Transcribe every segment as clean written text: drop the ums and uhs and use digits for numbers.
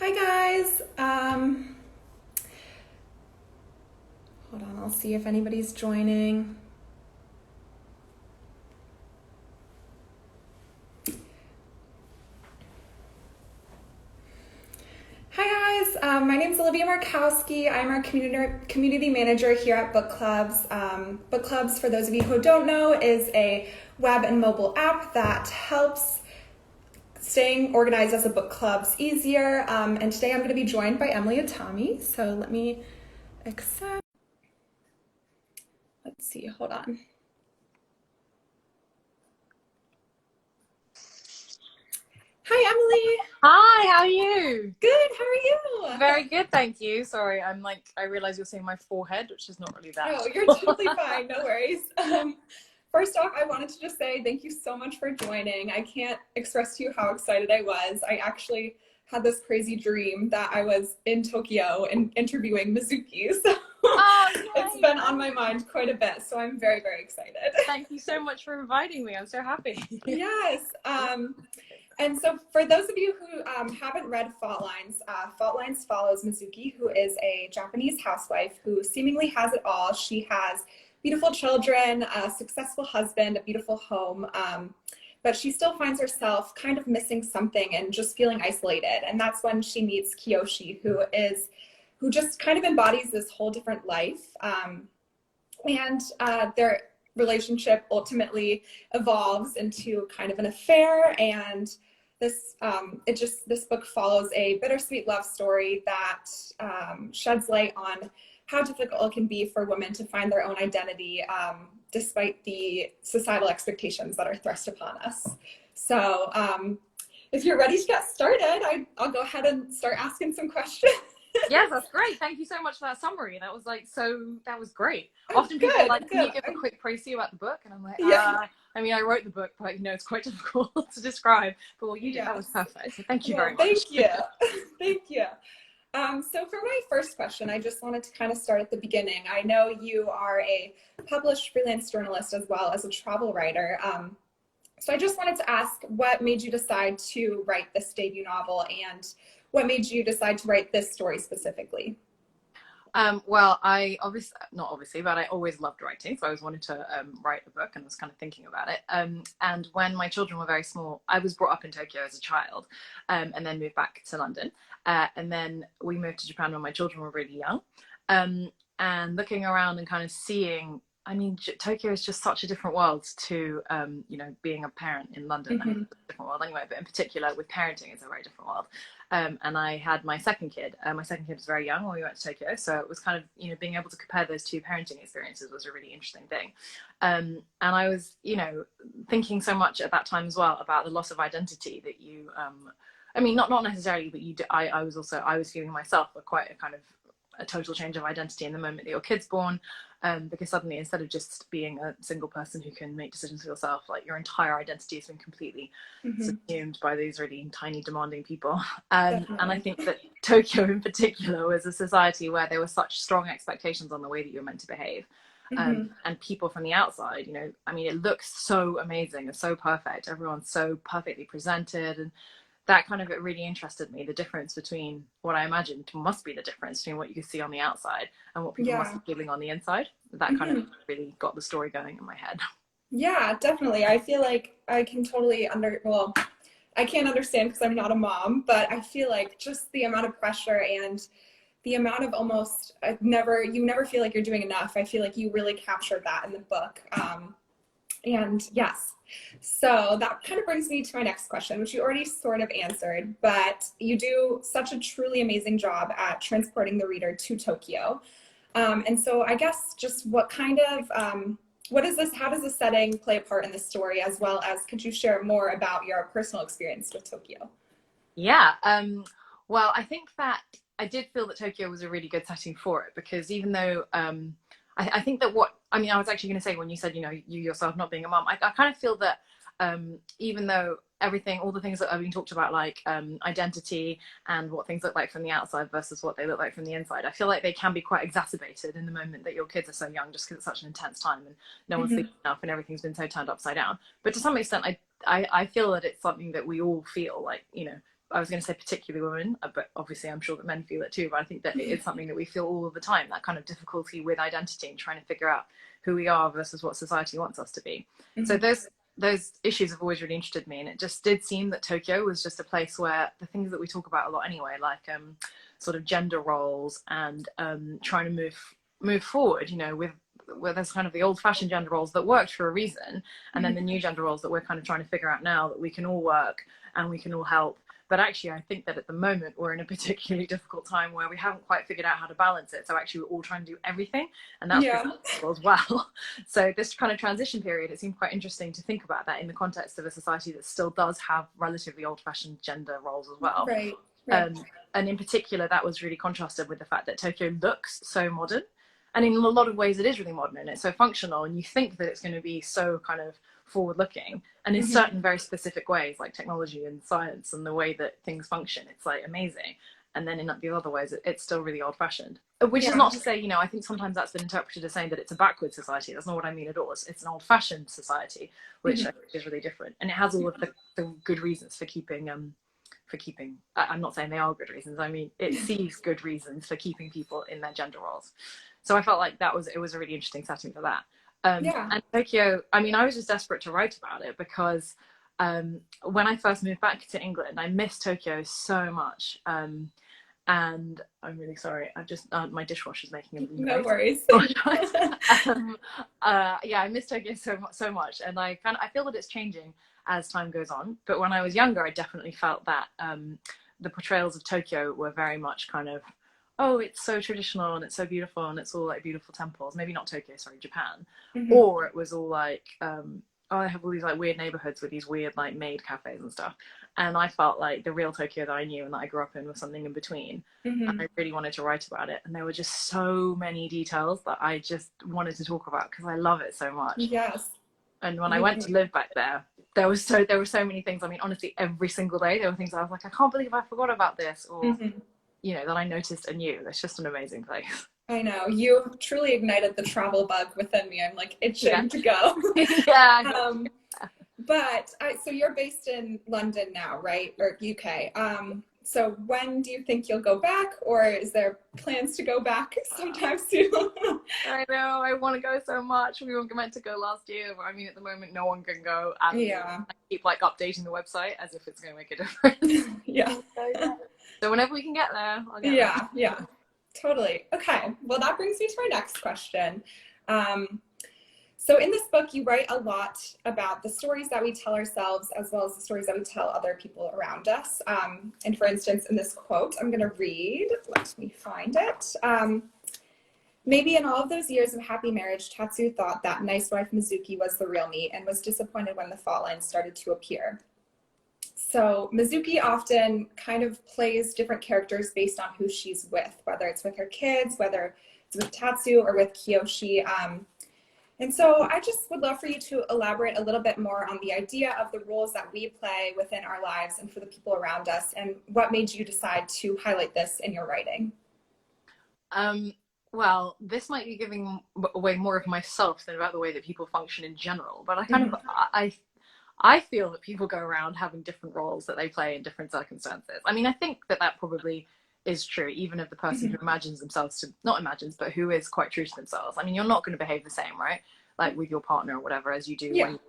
Hi guys. Hold on, I'll see if anybody's joining. Hi guys, my name is Olivia Markowski. I'm our community manager here at Bookclubs. Bookclubs, for those of you who don't know, is a web and mobile app that helps staying organized as a book club's easier. And today I'm going to be joined by Emily Itami. So let me accept. Let's see, hold on. Hi, Emily. Hi, how are you? Good, how are you? Very good, thank you. Sorry, I realize you're seeing my forehead, which is not really that. Oh, you're totally fine, no worries. First off, I wanted to just say thank you so much for joining. I can't express to you how excited I was. I actually had this crazy dream that I was in Tokyo and interviewing Mizuki. So Oh, it's yay! been on my mind quite a bit. So I'm very, very excited. Thank you so much for inviting me. I'm so happy. Yes. And so for those of you who haven't read Fault Lines follows Mizuki, who is a Japanese housewife who seemingly has it all. She has beautiful children, a successful husband, a beautiful home, but she still finds herself kind of missing something and just feeling isolated. And that's when she meets Kiyoshi, who just kind of embodies this whole different life. And their relationship ultimately evolves into kind of an affair, and this book follows a bittersweet love story that sheds light on how difficult it can be for women to find their own identity despite the societal expectations that are thrust upon us. So if you're ready to get started, I'll go ahead and start asking some questions. Yes, that's great. Thank you so much for that summary. That was great. Oh, Often people are good, like, can good. you give a quick précis about the book? And I'm like, Yeah. I wrote the book, but it's quite difficult to describe. But what you did, that Yes. was perfect. So thank you Well, very much. thank you. Thank you. So for my first question, I just wanted to kind of start at the beginning. I know you are a published freelance journalist as well as a travel writer. So I just wanted to ask what made you decide to write this debut novel, and what made you decide to write this story specifically? Well, I obviously, not obviously, but I always loved writing. So I always wanted to write a book and was kind of thinking about it. And when my children were very small, I was brought up in Tokyo as a child, and then moved back to London. And then we moved to Japan when my children were really young. And looking around and kind of seeing, I mean, Tokyo is just such a different world to, being a parent in London. I mean, Mm-hmm. it's a different world anyway, but in particular with parenting, it's a very different world. And I had my second kid. My second kid was very young when we went to Tokyo, so it was kind of being able to compare those two parenting experiences was a really interesting thing. And I was thinking so much at that time as well about the loss of identity that you. I mean, not necessarily, but you. I was feeling myself quite a kind of a total change of identity in the moment that your kid's born, because suddenly instead of just being a single person who can make decisions for yourself, like your entire identity has been completely Mm-hmm. subsumed by these really tiny demanding people. And I Definitely. think that Tokyo in particular was a society where there were such strong expectations on the way that you're meant to behave. Mm-hmm. And people from the outside, I mean, it looks so amazing and so perfect, everyone's so perfectly presented, and that kind of, it really interested me, the difference between what I imagined must be the difference between what you can see on the outside and what people must Yeah. be feeling on the inside. That kind of Mm-hmm. really got the story going in my head. Yeah, definitely. I feel like I can totally well, I can't understand because I'm not a mom, but I feel like just the amount of pressure and the amount of almost you never feel like you're doing enough. I feel like you really captured that in the book. And yes, so that kind of brings me to my next question, which you already sort of answered, but you do such a truly amazing job at transporting the reader to Tokyo. And so I guess just what is this, how does the setting play a part in the story, as well as could you share more about your personal experience with Tokyo? Yeah. Well, I think that I did feel that Tokyo was a really good setting for it, because even though I think that I was actually going to say, when you said, you yourself not being a mom, I kind of feel that even though all the things that have been talked about, like identity and what things look like from the outside versus what they look like from the inside, I feel like they can be quite exacerbated in the moment that your kids are so young, just because it's such an intense time and no one's Mm-hmm. sleeping enough and everything's been so turned upside down. But to some extent, I feel that it's something that we all feel like, I was going to say particularly women, but obviously I'm sure that men feel it too, but I think that it's something that we feel all of the time, that kind of difficulty with identity and trying to figure out who we are versus what society wants us to be. So those issues have always really interested me, and it just did seem that Tokyo was just a place where the things that we talk about a lot anyway, like sort of gender roles and trying to move forward, you know, with where there's kind of the old-fashioned gender roles that worked for a reason, and then the new gender roles that we're kind of trying to figure out now that we can all work and we can all help. But actually, I think that at the moment we're in a particularly difficult time where we haven't quite figured out how to balance it. So actually we're all trying to do everything, and that's possible as well. So this kind of transition period, it seemed quite interesting to think about that in the context of a society that still does have relatively old-fashioned gender roles as well. Right. And in particular, that was really contrasted with the fact that Tokyo looks so modern. And in a lot of ways, it is really modern and it's so functional. And you think that it's going to be so kind of forward-looking. And in certain very specific ways, like technology and science and the way that things function, it's like amazing. And then in the other ways, it's still really old-fashioned. Which is not to say, you know, I think sometimes that's been interpreted as saying that it's a backward society. That's not what I mean at all. It's an old-fashioned society, which I think is really different. And it has all of the good reasons for keeping I'm not saying they are good reasons, I mean it sees good reasons for keeping people in their gender roles. So I felt like it was a really interesting setting for that. And Tokyo, I mean, I was just desperate to write about it because when I first moved back to England, I missed Tokyo so much. And I'm really sorry, I've just my dishwasher's making a no worries. I miss Tokyo so much, and I feel that it's changing as time goes on. But when I was younger, I definitely felt that the portrayals of Tokyo were very much kind of, oh, it's so traditional and it's so beautiful and it's all like beautiful temples. Maybe not Tokyo, sorry, Japan. Or it was all like, oh, I have all these like weird neighborhoods with these weird like maid cafes and stuff. And I felt like the real Tokyo that I knew and that I grew up in was something in between. And I really wanted to write about it. And there were just so many details that I just wanted to talk about because I love it so much. Yes. And when I went to live back there were so many things. I mean, honestly, every single day there were things I was like, I can't believe I forgot about this, or you know, that I noticed and knew. It's just an amazing place. I know, you truly ignited the travel bug within me. I'm like itching to go. But so you're based in London now, right? Or UK. So when do you think you'll go back, or is there plans to go back sometime soon? I know, I want to go so much. We were meant to go last year, but I mean, at the moment, no one can go. I keep like updating the website as if it's going to make a difference. So whenever we can get there, I'll get there. Totally. Okay. Well, that brings me to my next question. So in this book, you write a lot about the stories that we tell ourselves, as well as the stories that we tell other people around us. And for instance, in this quote, I'm going to read, let me find it. Maybe in all of those years of happy marriage, Tatsu thought that nice wife Mizuki was the real me and was disappointed when the fault lines started to appear. So Mizuki often kind of plays different characters based on who she's with, whether it's with her kids, whether it's with Tatsu or with Kiyoshi. And so I just would love for you to elaborate a little bit more on the idea of the roles that we play within our lives and for the people around us, and what made you decide to highlight this in your writing? Well, this might be giving away more of myself than about the way that people function in general, but I feel that people go around having different roles that they play in different circumstances. I mean, I think that probably is true, even of the person who imagines themselves to, not imagines, but who is quite true to themselves. I mean, you're not going to behave the same, right? Like with your partner or whatever, as you do when you're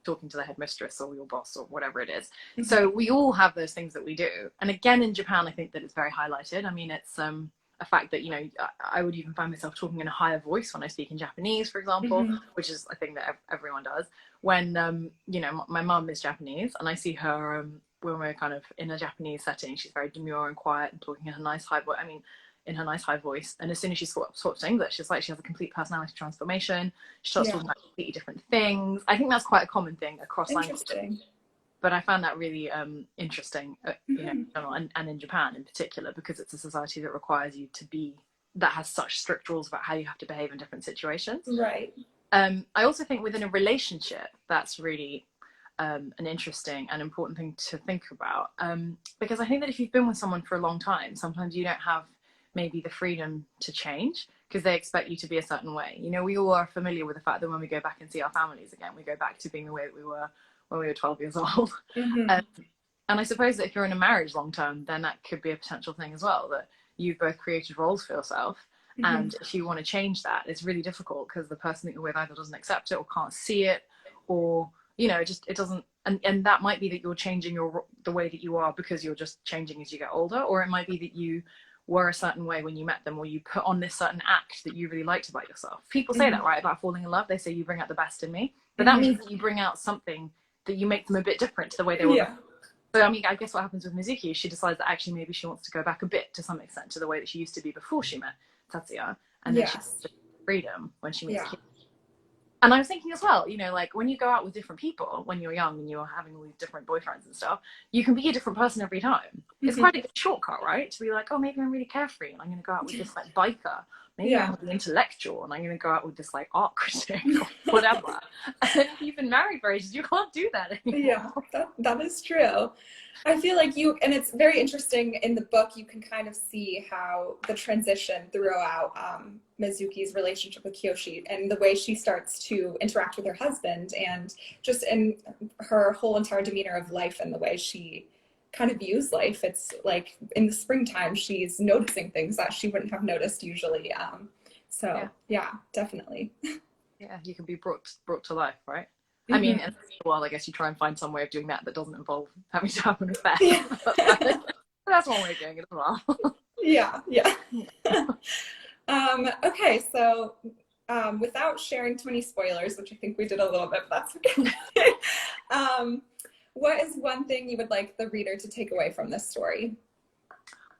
talking to the headmistress or your boss or whatever it is. So we all have those things that we do. And again, in Japan, I think that it's very highlighted. I mean, it's a fact that, you know, I would even find myself talking in a higher voice when I speak in Japanese, for example, which is a thing that everyone does. When, you know, my mum is Japanese and I see her when we're kind of in a Japanese setting, she's very demure and quiet and talking in her nice high voice. I mean, in her nice high voice. And as soon as she swaps to English, it's like she has a complete personality transformation. She starts talking about completely different things. I think that's quite a common thing across languages. But I found that really interesting, you know, in general, and in Japan in particular, because it's a society that requires you to be, that has such strict rules about how you have to behave in different situations. Right. I also think within a relationship, that's really an interesting and important thing to think about. Because I think that if you've been with someone for a long time, sometimes you don't have maybe the freedom to change because they expect you to be a certain way. You know, we all are familiar with the fact that when we go back and see our families again, we go back to being the way that we were when we were 12 years old. I suppose that if you're in a marriage long term, then that could be a potential thing as well, that you've both created roles for yourself. And if you want to change that, it's really difficult because the person that you're with either doesn't accept it or can't see it, or, you know, it doesn't. And that might be that you're changing the way that you are because you're just changing as you get older, or it might be that you were a certain way when you met them, or you put on this certain act that you really liked about yourself. People say that, right, about falling in love. They say you bring out the best in me, but that means that you bring out something that you make them a bit different to the way they were. Yeah. So, I mean, I guess what happens with Mizuki is she decides that actually maybe she wants to go back a bit to some extent to the way that she used to be before she met Tatsuya, and then she has freedom when she meets Kyo. And I was thinking as well, you know, like when you go out with different people when you're young and you're having all these different boyfriends and stuff, you can be a different person every time. It's quite a good shortcut, right? To be like, oh, maybe I'm really carefree and I'm going to go out with this like biker. Maybe I'm really intellectual and I'm going to go out with this like art critic or whatever. And then if you've been married for ages, you can't do that anymore. Yeah, that is true. I feel like and it's very interesting in the book, you can kind of see how the transition throughout Mizuki's relationship with Kiyoshi and the way she starts to interact with her husband, and just in her whole entire demeanor of life and the way she kind of views life. It's like in the springtime, she's noticing things that she wouldn't have noticed usually. So yeah, definitely. Yeah, you can be brought to life, right? I mean, in a while, I guess you try and find some way of doing that doesn't involve having to have an affair. Yeah. That's one way of doing it as well. Yeah. Okay, so without sharing too many spoilers, which I think we did a little bit, but that's okay. What is one thing you would like the reader to take away from this story?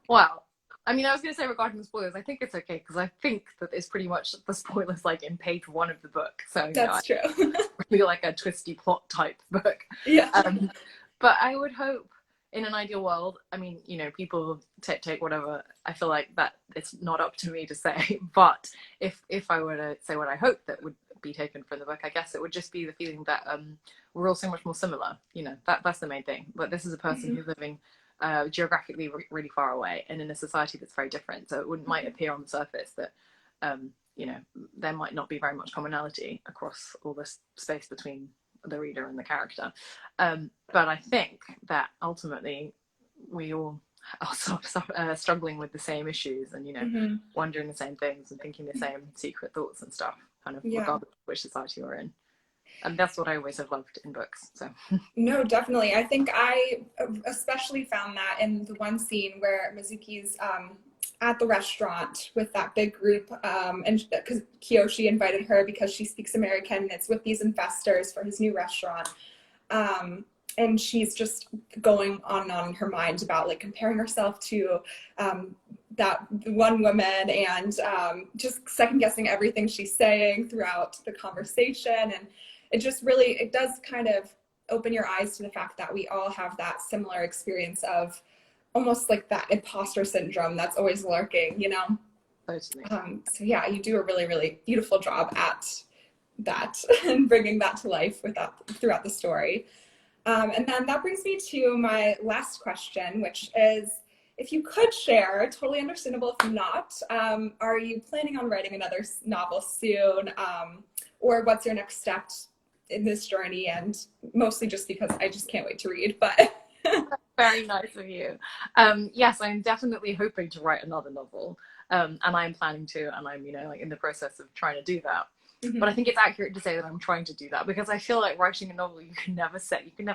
Well, I mean, I was going to say regarding the spoilers, I think it's okay because I think that it's pretty much the spoilers like in page 1 of the book. So that's true. Really like a twisty plot type book. Yeah. But I would hope in an ideal world, I mean, you know, people take whatever. I feel like that it's not up to me to say. But if I were to say what I hope that would be taken from the book, I guess it would just be the feeling that we're all so much more similar. You know, that's the main thing. But this is a person who's living geographically really far away and in a society that's very different. So it might appear on the surface that, you know, there might not be very much commonality across all this space between the reader and the character. But I think that ultimately we all are sort of struggling with the same issues and, you know, wondering the same things and thinking the same secret thoughts and stuff, kind of regardless of which society you're in. And that's what I always have loved in books. So no, definitely. I think I especially found that in the one scene where Mizuki's at the restaurant with that big group, and because Kiyoshi invited her because she speaks American, and it's with these investors for his new restaurant. And she's just going on and on in her mind about like comparing herself to that one woman and just second guessing everything she's saying throughout the conversation. And it does kind of open your eyes to the fact that we all have that similar experience of almost like that imposter syndrome that's always lurking, you know? Totally. So yeah, you do a really, really beautiful job at that and bringing that to life throughout the story. And then that brings me to my last question, which is, if you could share, totally understandable if not, are you planning on writing another novel soon? Or what's your next step in this journey? And mostly just because I just can't wait to read, but. Very nice of you. Yes, I'm definitely hoping to write another novel. And I'm planning to, and I'm, you know, like in the process of trying to do that. But I think it's accurate to say that I'm trying to do that because I feel like writing a novel, you can never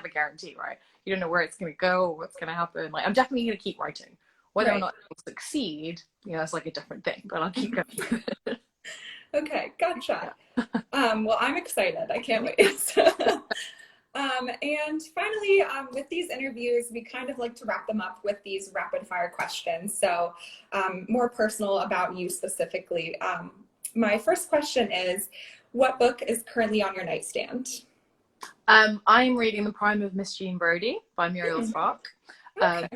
guarantee, right? You don't know where it's going to go or what's going to happen. Like, I'm definitely going to keep writing. Whether or not it will succeed, you know, that's like a different thing, but I'll keep going. Okay, gotcha. Well, I'm excited. I can't wait. And finally, with these interviews, we kind of like to wrap them up with these rapid fire questions. So more personal about you specifically. My first question is, what book is currently on your nightstand? I'm reading The Prime of Miss Jean Brodie by Muriel Spark. Okay.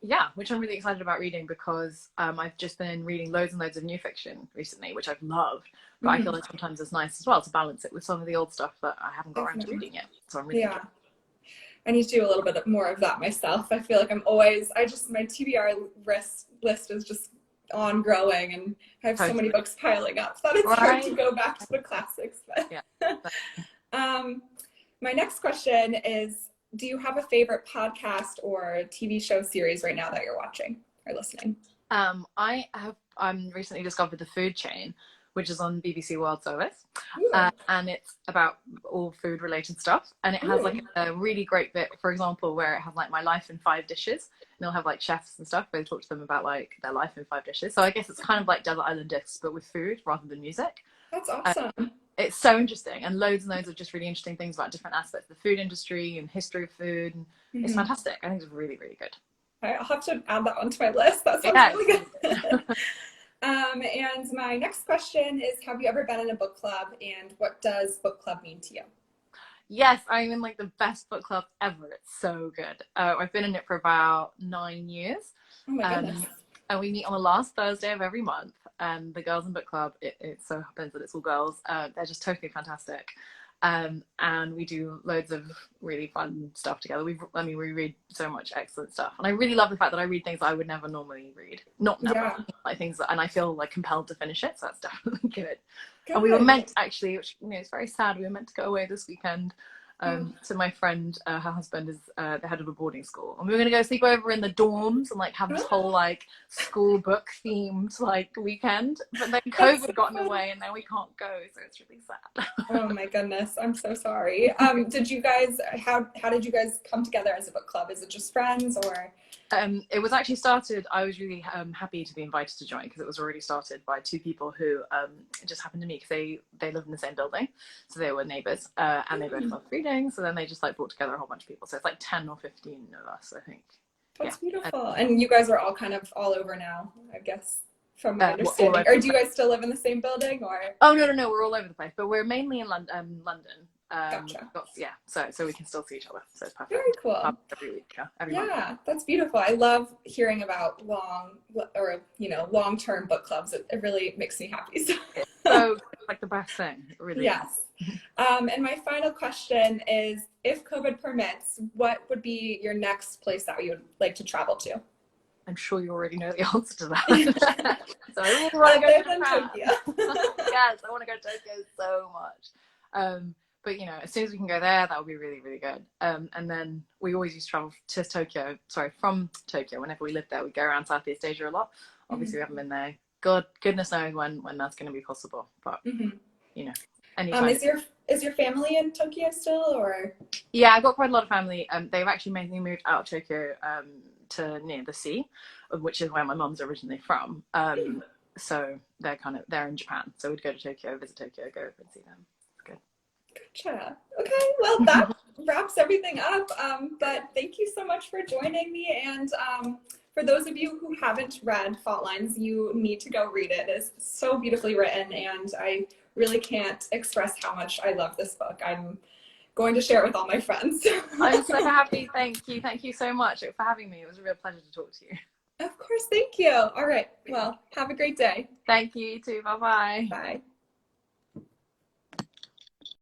Yeah, which I'm really excited about reading because I've just been reading loads and loads of new fiction recently, which I've loved. But I feel like sometimes it's nice as well to balance it with some of the old stuff that I haven't got around to reading yet. So I'm really enjoying it. I need to do a little bit more of that myself. I feel like my TBR list is just on growing, and I have so many books piling up that it's hard to go back to the classics. But my next question is, do you have a favorite podcast or TV show series right now that you're watching or listening? I'm recently discovered The Food Chain, which is on BBC World Service, Ooh. and it's about all food related stuff. And it has like a really great bit, for example, where it has like my life in 5 dishes, and they'll have like chefs and stuff where they talk to them about like their life in 5 dishes. So I guess it's kind of like Desert Island Discs, but with food rather than music. That's awesome. It's so interesting, and loads of just really interesting things about different aspects of the food industry and history of food. And it's fantastic. I think it's really, really good. I'll have to add that onto my list. That sounds really good. And my next question is, have you ever been in a book club, and what does book club mean to you? Yes, I'm in like the best book club ever. It's so good. I've been in it for about 9 years. Oh my goodness. And we meet on the last Thursday of every month. And the girls in book club, it so happens that it's all girls. They're just totally fantastic. And we do loads of really fun stuff together. We read so much excellent stuff. And I really love the fact that I read things that I would never normally read. Not never, like things that, and I feel like compelled to finish it. So that's definitely good. And we were meant, actually, which, you know, it's very sad, we were meant to go away this weekend. So my friend, her husband is the head of a boarding school, and we were going to go sleep over in the dorms and like have this whole like school book themed like weekend, but then COVID got in the way and now we can't go, so it's really sad. Oh my goodness, I'm so sorry. Did you guys, how did you guys come together as a book club? Is it just friends, or? It was actually started, I was really happy to be invited to join, because it was already started by two people who just happened to meet, because they live in the same building, so they were neighbours, and they both loved reading, so then they just like brought together a whole bunch of people, so it's like 10 or 15 of us, I think. That's beautiful. And you guys are all kind of all over now, I guess, from my understanding. Or do you guys still live in the same building, or? Oh, no, we're all over the place, but we're mainly in London. Gotcha. Yeah, so we can still see each other, so it's perfect. Very cool. Every week, every month. Yeah, that's beautiful. I love hearing about long-term book clubs. It really makes me happy. So it's like the best thing, really. Yes. And my final question is, if COVID permits, what would be your next place that you would like to travel to? I'm sure you already know the answer to that. So I really want to go to Tokyo. Yes, I want to go to Tokyo so much. But you know, as soon as we can go there, that would be really, really good. And then we always used to travel from Tokyo. Whenever we lived there, we'd go around Southeast Asia a lot. Obviously, we haven't been there. Goodness knows when that's going to be possible. But you know, anytime. Is your family in Tokyo still, or? Yeah, I've got quite a lot of family. They've actually mainly moved out of Tokyo to near the sea, which is where my mum's originally from. So they're in Japan. So we'd go to Tokyo, visit Tokyo, go over and see them. Gotcha. Okay, well, that wraps everything up. But thank you so much for joining me. And for those of you who haven't read Fault Lines, you need to go read it. It's so beautifully written, and I really can't express how much I love this book. I'm going to share it with all my friends. I'm so happy. Thank you. Thank you so much for having me. It was a real pleasure to talk to you. Of course. Thank you. All right. Well, have a great day. Thank you, you too. Bye-bye. Bye.